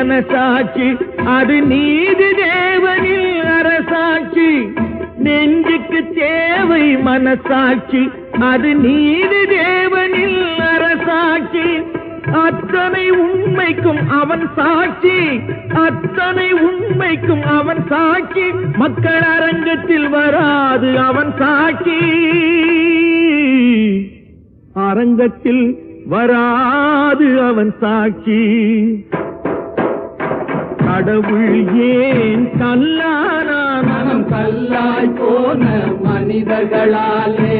மனசாட்சி அது நீதி தேவனில் அரசாட்சி நெஞ்சுக்கு தேவை மனசாட்சி அது நீதி தேவனில் அரசாட்சி அத்தனை உண்மைக்கும் அவன் சாட்சி அத்தனை உண்மைக்கும் அவன் சாட்சி மக்கள் அரங்கத்தில் வராது அவன் சாட்சி அரங்கத்தில் வராது அவன் சாட்சி கடவுள் ஏன் கல்லானான் மனம் கல்லாய் போன மனிதர்களாலே